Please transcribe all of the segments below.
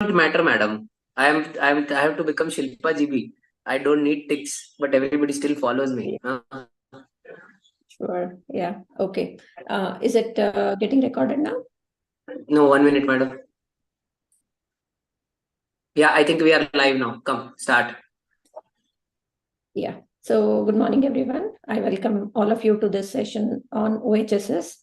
matter, madam. I have to become Shilpa GB. I don't need ticks, but everybody still follows me. Sure. Yeah. Okay. Is it getting recorded now? No, 1 minute, madam. Yeah, I think we are live now. Come, start. Yeah. So good morning, everyone. I welcome all of you to this session on OHSS.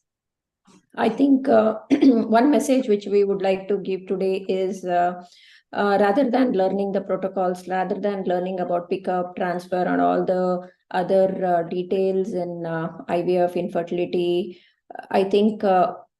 I think one message which we would like to give today is rather than learning the protocols, rather than learning about pickup, transfer, and all the other details in IVF, infertility, I think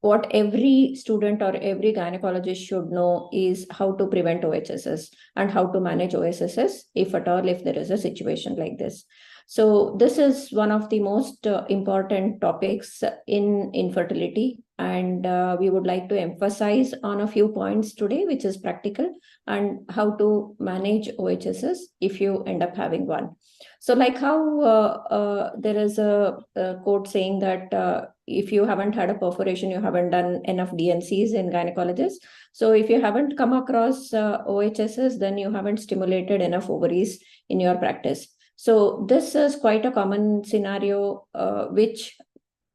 what every student or every gynecologist should know is how to prevent OHSS and how to manage OHSS, if at all, if there is a situation like this. So this is one of the most important topics in infertility, and we would like to emphasize on a few points today, which is practical and how to manage OHSS if you end up having one. So like how there is a quote saying that if you haven't had a perforation, you haven't done enough DNCs in gynecologists. So if you haven't come across OHSS, then you haven't stimulated enough ovaries in your practice. So this is quite a common scenario which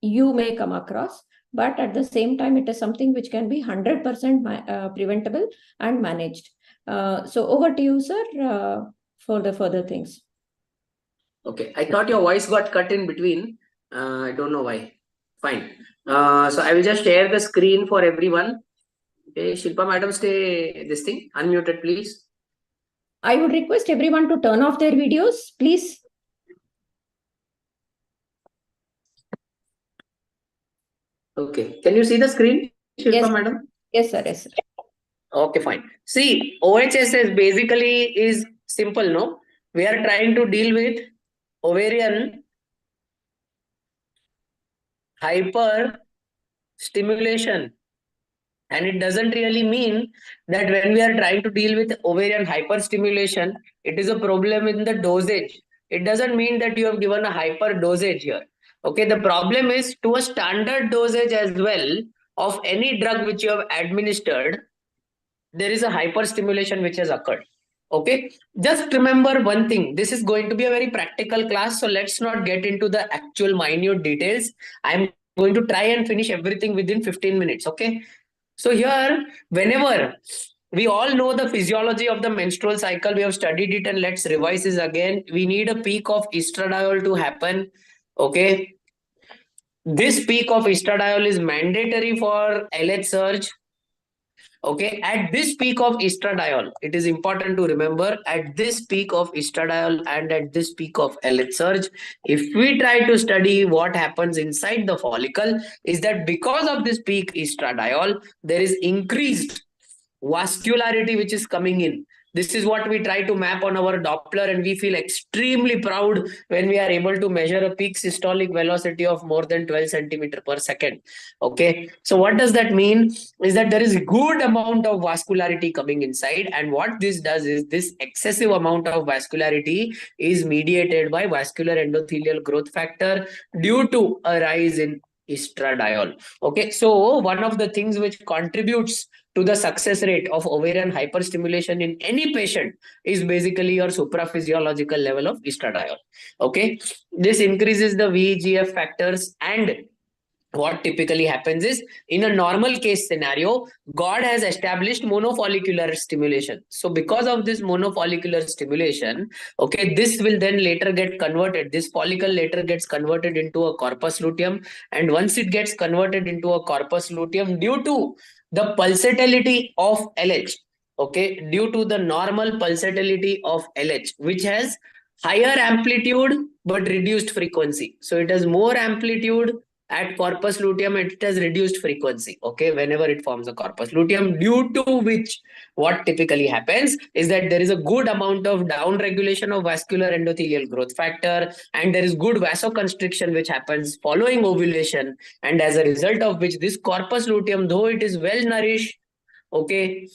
you may come across, but at the same time, it is something which can be 100% preventable and managed. So over to you, sir, for the further things. Okay, I thought your voice got cut in between. I don't know why. Fine. So I will just share the screen for everyone. Okay, Shilpa madam, stay this thing. Unmuted, please. I would request everyone to turn off their videos, please. Okay, can you see the screen, Shilpa Yes, madam? yes, sir. Yes, sir. Okay, fine. See, OHSS basically is simple, no? We are trying to deal with ovarian hyperstimulation. And it doesn't really mean that when we are trying to deal with ovarian hyperstimulation, it is a problem in the dosage. It doesn't mean that you have given a hyper dosage here. Okay, the problem is to a standard dosage as well of any drug which you have administered, there is a hyperstimulation which has occurred. Okay, just remember one thing. This is going to be a very practical class, so let's not get into the actual minute details. I'm going to try and finish everything within 15 minutes. Okay, so here, whenever we all know the physiology of the menstrual cycle, we have studied it, and let's revise this again. We need a peak of estradiol to happen. Okay, this peak of estradiol is mandatory for LH surge. Okay, at this peak of estradiol, it is important to remember at this peak of estradiol and at this peak of LH surge, if we try to study what happens inside the follicle, is that because of this peak estradiol, there is increased vascularity which is coming in. This is what we try to map on our Doppler, and we feel extremely proud when we are able to measure a peak systolic velocity of more than 12 centimeter per second. Okay, so what does that mean? Is that there is a good amount of vascularity coming inside, and what this does is this excessive amount of vascularity is mediated by vascular endothelial growth factor due to a rise in estradiol. Okay, so one of the things which contributes to the success rate of ovarian hyperstimulation in any patient is basically your supraphysiological level of estradiol. Okay, this increases the VEGF factors, and what typically happens is in a normal case scenario, God has established monofollicular stimulation. So because of this monofollicular stimulation, okay, this will then later get converted. This follicle later gets converted into a corpus luteum, and once it gets converted into a corpus luteum, due to the pulsatility of LH, okay, due to the normal pulsatility of LH, which has higher amplitude but reduced frequency. So it has more amplitude at corpus luteum, it has reduced frequency, okay, whenever it forms a corpus luteum, due to which what typically happens is that there is a good amount of down regulation of vascular endothelial growth factor, and there is good vasoconstriction which happens following ovulation, and as a result of which this corpus luteum, though it is well nourished, okay,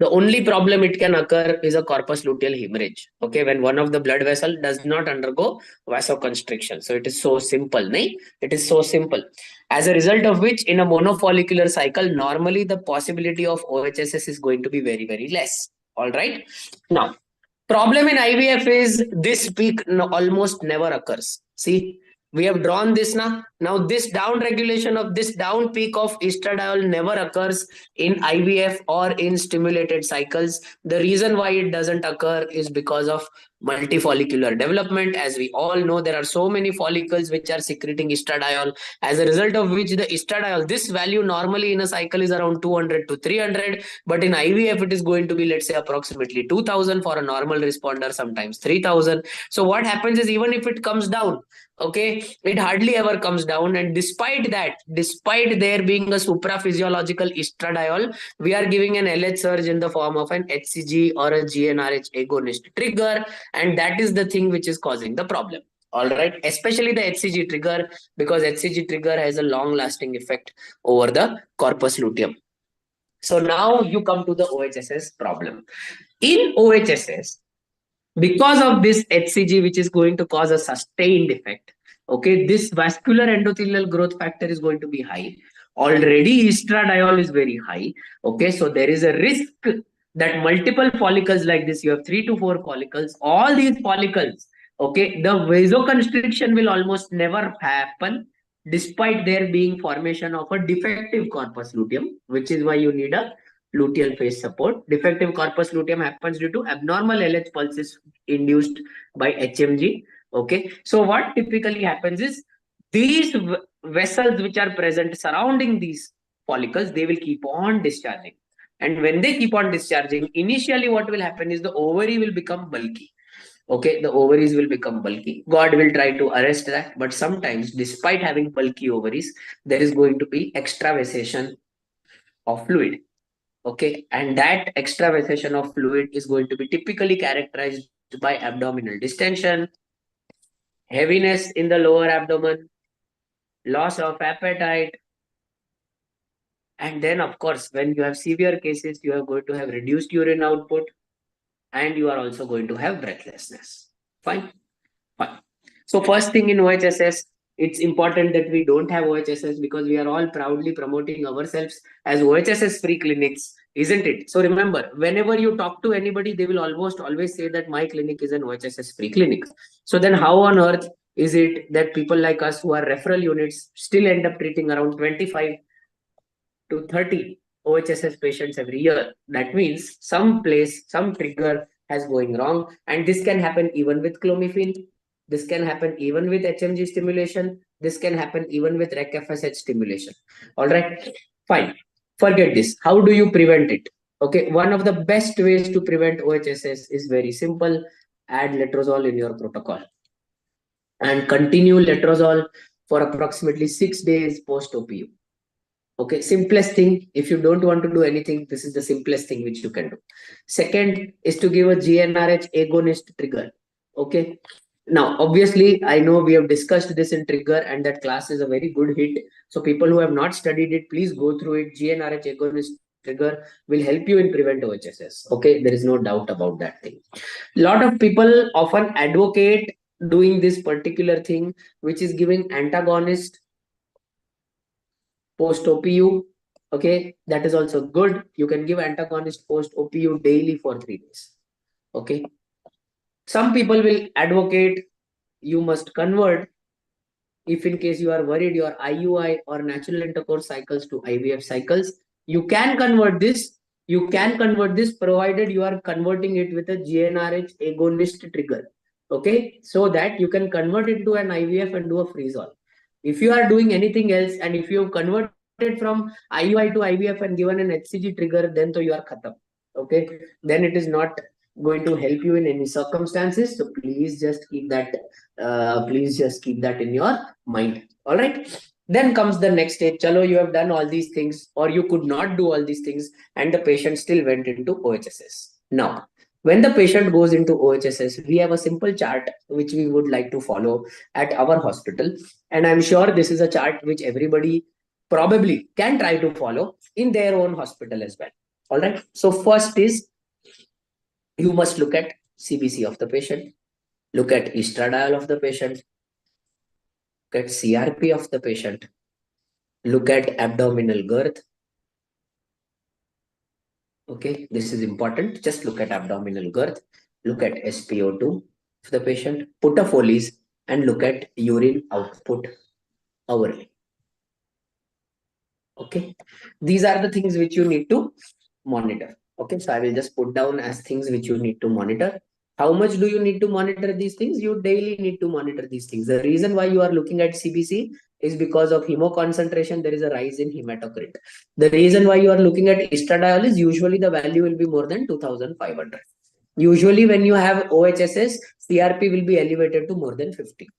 The only problem it can occur is a corpus luteal hemorrhage. Okay, when one of the blood vessel does not undergo vasoconstriction. So it is so simple, nahi? It is so simple. As a result of which, in a monofollicular cycle, normally the possibility of OHSS is going to be very, very less. All right. Now, problem in IVF is this peak almost never occurs. See, we have drawn this now. Now, this down regulation of this down peak of estradiol never occurs in IVF or in stimulated cycles. The reason why it doesn't occur is because of multifollicular development. As we all know, there are so many follicles which are secreting estradiol, as a result of which the estradiol, this value normally in a cycle is around 200 to 300, but in IVF it is going to be, let's say, approximately 2000 for a normal responder, sometimes 3000. So what happens is, even if it comes down, okay, it hardly ever comes down, and despite that, despite there being a supraphysiological estradiol, we are giving an LH surge in the form of an HCG or a GnRH agonist trigger, and that is the thing which is causing the problem. All right, especially the HCG trigger, because HCG trigger has a long lasting effect over the corpus luteum. So now you come to the OHSS problem. In OHSS, because of this HCG, which is going to cause a sustained effect, okay, this vascular endothelial growth factor is going to be high. Already estradiol is very high. Okay, so there is a risk that multiple follicles like this, you have 3 to 4 follicles, all these follicles, okay, the vasoconstriction will almost never happen, despite there being formation of a defective corpus luteum, which is why you need a luteal phase support. Defective corpus luteum happens due to abnormal LH pulses induced by HMG. Okay, so what typically happens is, these vessels which are present surrounding these follicles, they will keep on discharging. And when they keep on discharging, initially what will happen is the ovary will become bulky. Okay, the ovaries will become bulky. God will try to arrest that. But sometimes, despite having bulky ovaries, there is going to be extravasation of fluid. Okay, and that extravasation of fluid is going to be typically characterized by abdominal distension, heaviness in the lower abdomen, loss of appetite, and then of course, when you have severe cases, you are going to have reduced urine output, and you are also going to have breathlessness. Fine. Fine. So first thing in OHSS, it's important that we don't have OHSS, because we are all proudly promoting ourselves as OHSS free clinics, isn't it? So remember, whenever you talk to anybody, they will almost always say that my clinic is an OHSS free clinic. So then how on earth is it that people like us who are referral units still end up treating around 25 to 30 OHSS patients every year? That means some trigger has going wrong, and this can happen even with clomiphene. This can happen even with HMG stimulation. This can happen even with REC-FSH stimulation. All right, fine. Forget this. How do you prevent it? Okay, one of the best ways to prevent OHSS is very simple. Add letrozole in your protocol and continue letrozole for approximately 6 days post-OPU. Okay, simplest thing. If you don't want to do anything, this is the simplest thing which you can do. Second is to give a GnRH agonist trigger. Okay. Now, obviously, I know we have discussed this in trigger, and that class is a very good hit. So people who have not studied it, please go through it. GnRH agonist trigger will help you in prevent OHSS. Okay, there is no doubt about that thing. A lot of people often advocate doing this particular thing, which is giving antagonist post OPU. Okay, that is also good. You can give antagonist post OPU daily for 3 days. Okay, some people will advocate you must convert, if in case you are worried, your IUI or natural intercourse cycles to IVF cycles. You can convert this. You can convert this provided you are converting it with a GnRH agonist trigger. Okay, so that you can convert it to an IVF and do a freeze-all. If you are doing anything else, and if you have converted from IUI to IVF and given an HCG trigger, then you are khatam. Okay, then it is not going to help you in any circumstances. So please just keep that. Please just keep that in your mind. All right. Then comes the next stage. Chalo, you have done all these things, or you could not do all these things, and the patient still went into OHSS. Now, when the patient goes into OHSS, we have a simple chart which we would like to follow at our hospital. And I'm sure this is a chart which everybody probably can try to follow in their own hospital as well. All right. So first is you must look at CBC of the patient, look at estradiol of the patient, look at CRP of the patient, look at abdominal girth. Okay, this is important. Just look at abdominal girth, look at SpO2 of the patient, put a Foley's, and look at urine output hourly. Okay, these are the things which you need to monitor. Okay, so I will just put down as things which you need to monitor. How much do you need to monitor these things? You daily need to monitor these things. The reason why you are looking at CBC is because of hemoconcentration. There is a rise in hematocrit. The reason why you are looking at estradiol is usually the value will be more than 2500. Usually when you have OHSS, CRP will be elevated to more than 50.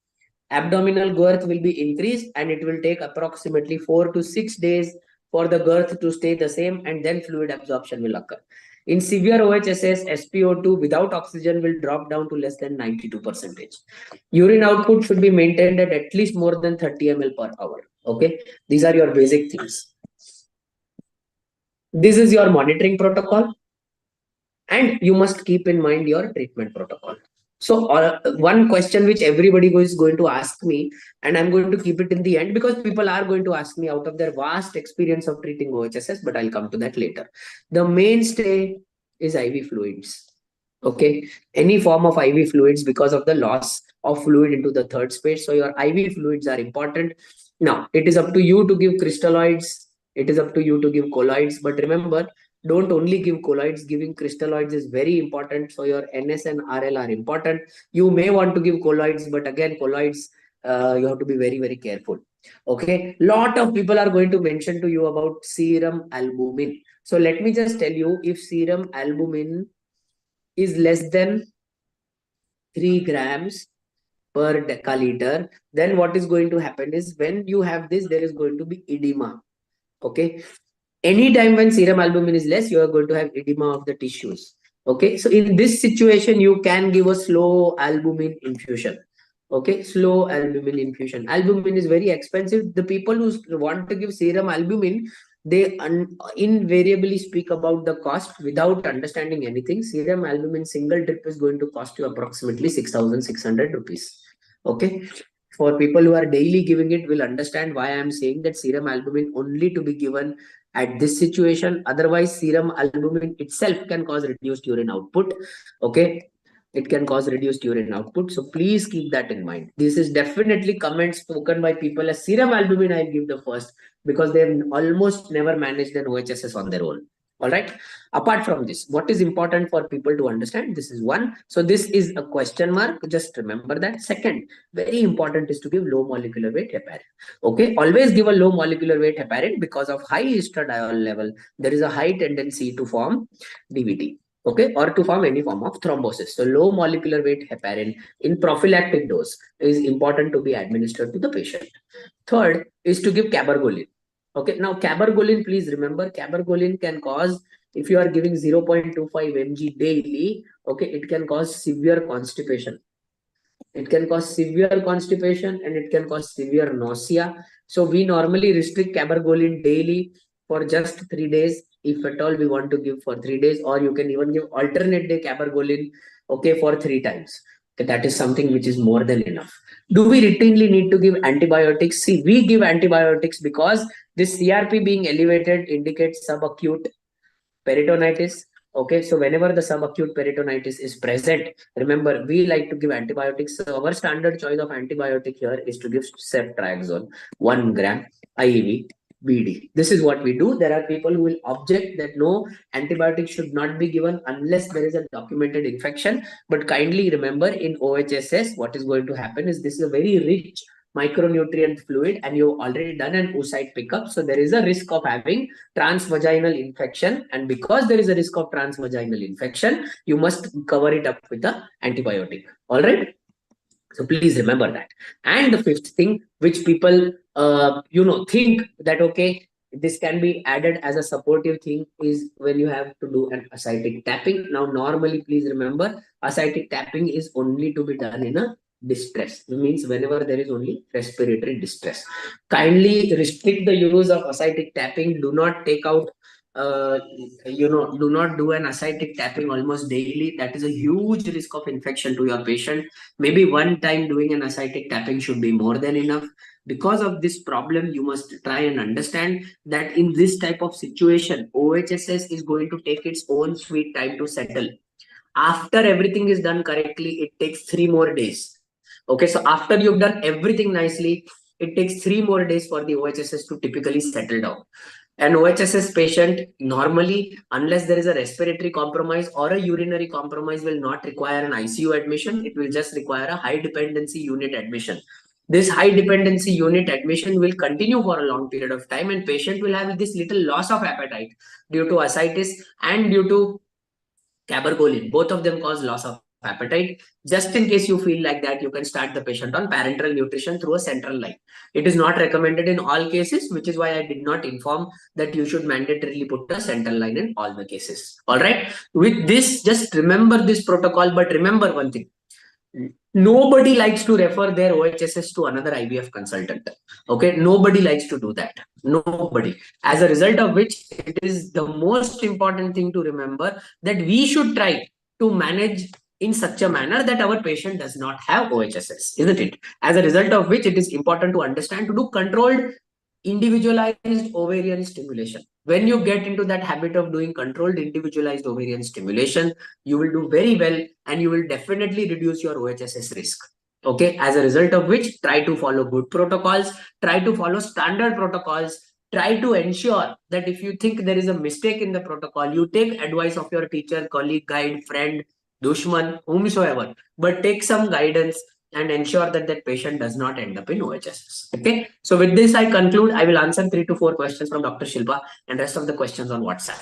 Abdominal girth will be increased and it will take approximately 4 to 6 days for the girth to stay the same, and then fluid absorption will occur. In severe OHSS, SpO2 without oxygen will drop down to less than 92%. Urine output should be maintained at least more than 30 ml per hour. Okay, these are your basic things. This is your monitoring protocol, and you must keep in mind your treatment protocol. So one question which everybody is going to ask me, and I'm going to keep it in the end because people are going to ask me out of their vast experience of treating OHSS, but I'll come to that later. The mainstay is IV fluids. Okay, any form of IV fluids because of the loss of fluid into the third space. So your IV fluids are important. Now, it is up to you to give crystalloids. It is up to you to give colloids. But remember, don't only give colloids. Giving crystalloids is very important. So your NS and RL are important. You may want to give colloids, but again, colloids, you have to be very, very careful. Okay, lot of people are going to mention to you about serum albumin. So let me just tell you, if serum albumin is less than 3 grams per deciliter, then what is going to happen is when you have this, there is going to be edema. Okay, anytime when serum albumin is less, you are going to have edema of the tissues. Okay, so in this situation, you can give a slow albumin infusion. Okay, slow albumin infusion. Albumin is very expensive. The people who want to give serum albumin, they invariably speak about the cost without understanding anything. Serum albumin single drip is going to cost you approximately 6,600 rupees. Okay, for people who are daily giving it will understand why I am saying that serum albumin only to be given at this situation. Otherwise, serum albumin itself can cause reduced urine output. Okay, it can cause reduced urine output. So please keep that in mind. This is definitely comments spoken by people as serum albumin I'll give the first, because they've almost never managed an OHSS on their own. All right. Apart from this, what is important for people to understand? This is one. So this is a question mark. Just remember that. Second, very important is to give low molecular weight heparin. Okay. Always give a low molecular weight heparin because of high estradiol level. There is a high tendency to form DVT. Okay, or to form any form of thrombosis. So low molecular weight heparin in prophylactic dose is important to be administered to the patient. Third is to give cabergoline. Okay, now cabergoline, please remember, cabergoline can cause, if you are giving 0.25 mg daily, okay, it can cause severe constipation. It can cause severe constipation and it can cause severe nausea. So we normally restrict cabergoline daily for just 3 days, if at all we want to give for 3 days, or you can even give alternate day cabergoline, okay, for 3 times. Okay, that is something which is more than enough. Do we routinely need to give antibiotics? See, we give antibiotics because this CRP being elevated indicates subacute peritonitis. Okay, so whenever the subacute peritonitis is present, remember, we like to give antibiotics. So our standard choice of antibiotic here is to give ceftriaxone 1 gram IV BD. This is what we do. There are people who will object that no, antibiotic should not be given unless there is a documented infection. But kindly remember, in OHSS, what is going to happen is this is a very rich micronutrient fluid and you've already done an oocyte pickup. So there is a risk of having transvaginal infection, and because there is a risk of transvaginal infection, you must cover it up with the antibiotic. All right, so please remember that. And the fifth thing which people think that okay, this can be added as a supportive thing is when you have to do an ascitic tapping. Now normally, please remember, ascitic tapping is only to be done in a distress. It means whenever there is only respiratory distress. Kindly restrict the use of ascitic tapping. Do not take out do not do an ascitic tapping almost daily. That is a huge risk of infection to your patient. Maybe one time doing an ascitic tapping should be more than enough. Because of this problem, you must try and understand that in this type of situation, OHSS is going to take its own sweet time to settle. After everything is done correctly, it takes 3 more days. Okay, so after you've done everything nicely, it takes 3 more days for the OHSS to typically settle down. An OHSS patient normally, unless there is a respiratory compromise or a urinary compromise, will not require an ICU admission. It will just require a high dependency unit admission. This high dependency unit admission will continue for a long period of time, and patient will have this little loss of appetite due to ascites and due to cabergoline. Both of them cause loss of appetite. Just in case you feel like that, you can start the patient on parenteral nutrition through a central line. It is not recommended in all cases, which is why I did not inform that you should mandatorily put a central line in all the cases. All right. With this, just remember this protocol, but remember one thing. Nobody likes to refer their OHSS to another IVF consultant. Okay, nobody likes to do that. Nobody. As a result of which, it is the most important thing to remember that we should try to manage in such a manner that our patient does not have OHSS, isn't it? As a result of which, it is important to understand to do controlled individualized ovarian stimulation. When you get into that habit of doing controlled individualized ovarian stimulation, you will do very well and you will definitely reduce your OHSS risk. Okay, as a result of which, try to follow good protocols, try to follow standard protocols, try to ensure that if you think there is a mistake in the protocol, you take advice of your teacher, colleague, guide, friend, dushman, whomsoever, but take some guidance and ensure that that patient does not end up in OHSS. Okay. So with this, I conclude. I will answer 3 to 4 questions from Dr. Shilpa and rest of the questions on WhatsApp.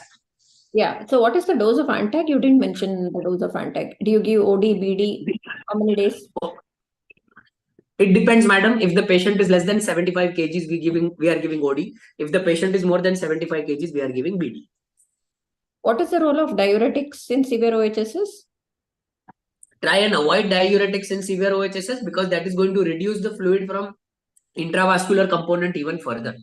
Yeah. So what is the dose of Antag? You didn't mention the dose of Antag. Do you give OD, BD? How many days? It depends, madam. If the patient is less than 75 kgs, we are giving OD. If the patient is more than 75 kgs, we are giving BD. What is the role of diuretics in severe OHSS? Try and avoid diuretics in severe OHSS because that is going to reduce the fluid from intravascular component even further.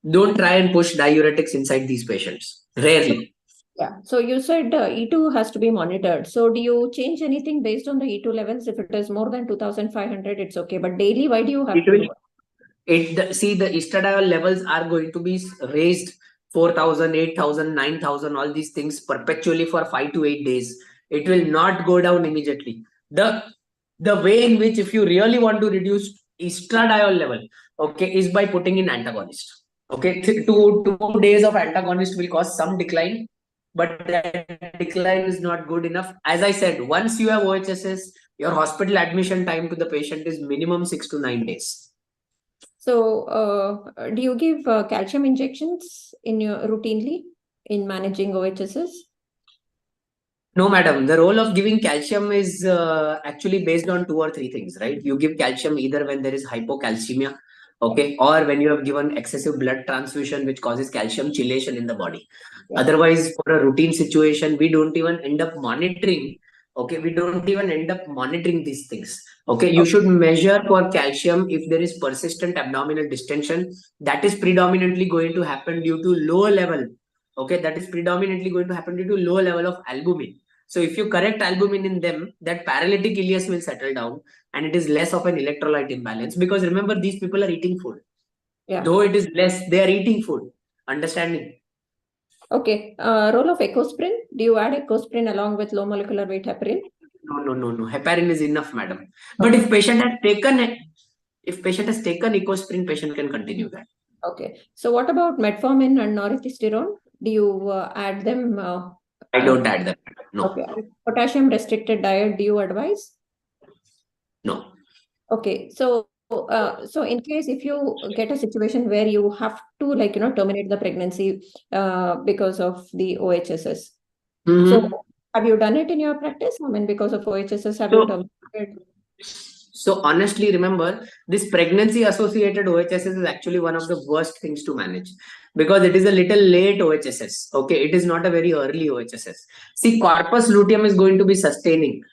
Don't try and push diuretics inside these patients. Rarely. Yeah. So you said E2 has to be monitored. So do you change anything based on the E2 levels? If it is more than 2,500, it's okay. But daily, why do you have to? See, the estradiol levels are going to be raised 4,000, 8,000, 9,000, all these things perpetually for 5 to 8 days. It will not go down immediately. The way in which if you really want to reduce estradiol level, okay, is by putting in antagonist. Okay, 2 days of antagonist will cause some decline, but that decline is not good enough. As I said, once you have OHSS, your hospital admission time to the patient is minimum 6 to 9 days. So do you give calcium injections in your routinely in managing OHSS? No, madam. The role of giving calcium is actually based on 2 or 3 things, right? You give calcium either when there is hypocalcemia, okay, or when you have given excessive blood transfusion, which causes calcium chelation in the body. Yeah. Otherwise, for a routine situation, we don't even end up monitoring. Okay, we don't even end up monitoring these things. Okay, you should measure for calcium if there is persistent abdominal distension. That is predominantly going to happen due to low level. Okay, that is predominantly going to happen due to low level of albumin. So if you correct albumin in them, that paralytic ileus will settle down and it is less of an electrolyte imbalance because remember, these people are eating food. Yeah. Though it is less, they are eating food. Understanding? Okay. Role of ecosprin. Do you add ecosprin along with low molecular weight heparin? No. Heparin is enough, madam. But if patient has taken ecosprin, patient can continue that. Okay. So what about metformin and norethistyrone? Do you add them? I don't add them. No. Okay. Potassium restricted diet, do you advise? No. Okay. So in case if you get a situation where you have to terminate the pregnancy because of the OHSS. Mm-hmm. So have you done it in your practice? I mean, because of OHSS, have you terminated? So honestly, remember, this pregnancy associated OHSS is actually one of the worst things to manage because it is a little late OHSS. Okay, it is not a very early OHSS. See, corpus luteum is going to be sustaining,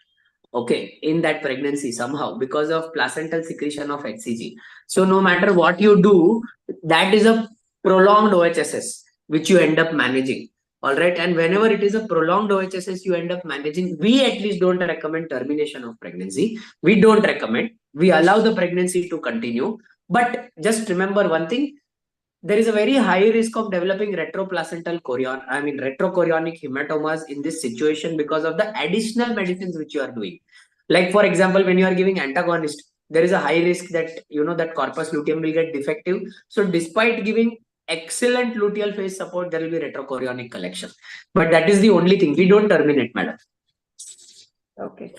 okay, in that pregnancy somehow because of placental secretion of HCG. So no matter what you do, that is a prolonged OHSS which you end up managing. All right. And whenever it is a prolonged OHSS, you end up managing. We at least don't recommend termination of pregnancy. We don't recommend. We allow the pregnancy to continue. But just remember one thing, there is a very high risk of developing retrochorionic hematomas in this situation because of the additional medicines which you are doing. Like for example, when you are giving antagonist, there is a high risk that that corpus luteum will get defective. So despite giving excellent luteal phase support, there will be retrochorionic collection. But that is the only thing. We don't terminate, madam. Okay.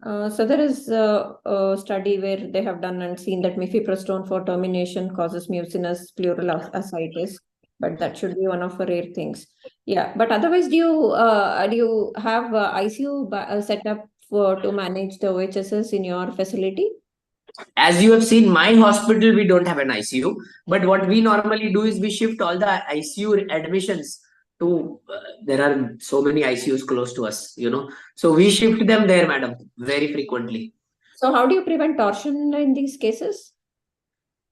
So there is a study where they have done and seen that mifepristone for termination causes mucinous pleural ascites, but that should be one of the rare things. Yeah, but otherwise, do you have ICU set up to manage the OHSS in your facility? As you have seen, my hospital, we don't have an ICU. But what we normally do is we shift all the ICU admissions to, there are so many ICUs close to us, So we shift them there, madam, very frequently. So how do you prevent torsion in these cases?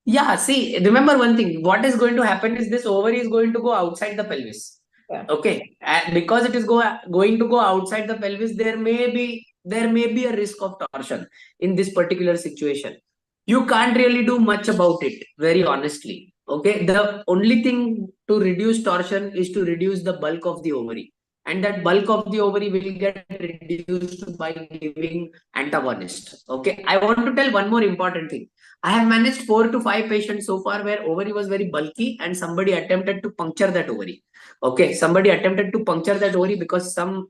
Yeah, see, remember one thing. What is going to happen is this ovary is going to go outside the pelvis. Yeah. Okay. And because it is going to go outside the pelvis, there may be a risk of torsion in this particular situation. You can't really do much about it, very honestly. Okay. The only thing to reduce torsion is to reduce the bulk of the ovary. And that bulk of the ovary will get reduced by giving antagonist. Okay. I want to tell one more important thing. I have managed 4 to 5 patients so far where ovary was very bulky and somebody attempted to puncture that ovary. Okay, somebody attempted to puncture that ovary because some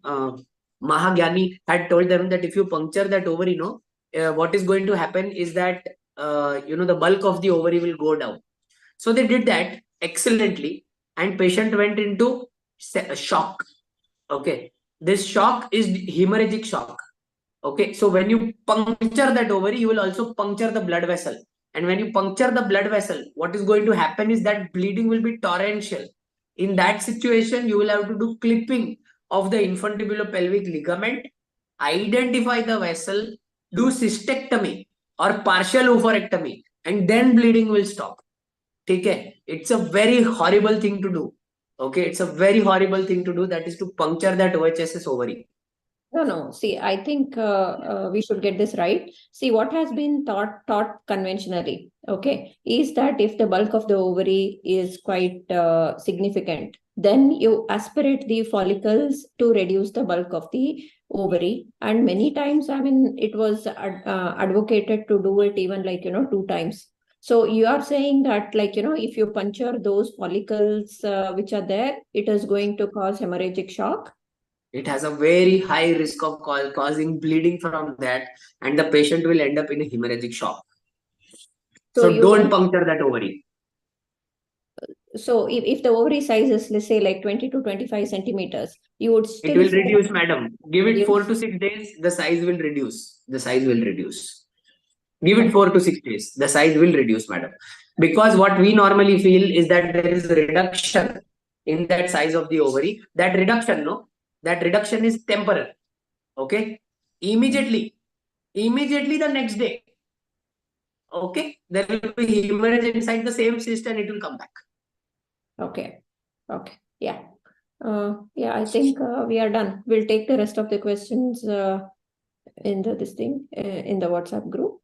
Mahagyani had told them that if you puncture that ovary, what is going to happen is that the bulk of the ovary will go down. So they did that excellently, and patient went into shock. Okay, this shock is hemorrhagic shock. Okay, so when you puncture that ovary, you will also puncture the blood vessel. And when you puncture the blood vessel, what is going to happen is that bleeding will be torrential. In that situation, you will have to do clipping of the infundibulopelvic ligament, identify the vessel, do cystectomy or partial oophorectomy, and then bleeding will stop. Okay, it's a very horrible thing to do. Okay, it's a very horrible thing to do. That is to puncture that OHSS ovary. No. See, I think we should get this right. See, what has been taught conventionally, okay, is that if the bulk of the ovary is quite significant, then you aspirate the follicles to reduce the bulk of the ovary. And many times, I mean, it was advocated to do it even 2 times. So you are saying that if you puncture those follicles which are there, it is going to cause hemorrhagic shock. It has a very high risk of causing bleeding from that, and the patient will end up in a hemorrhagic shock. So don't puncture that ovary. So if the ovary size is, let's say, like 20 to 25 centimeters, you would still... It will reduce, madam. Give it 4 to 6 days, the size will reduce. Give it 4 to 6 days, the size will reduce, madam. Because what we normally feel is that there is a reduction in that size of the ovary. That reduction is temporary. Okay, immediately the next day, okay, there will be hemorrhage inside the same cyst and it will come back. Okay. Yeah, I think we are done. We'll take the rest of the questions in the WhatsApp group.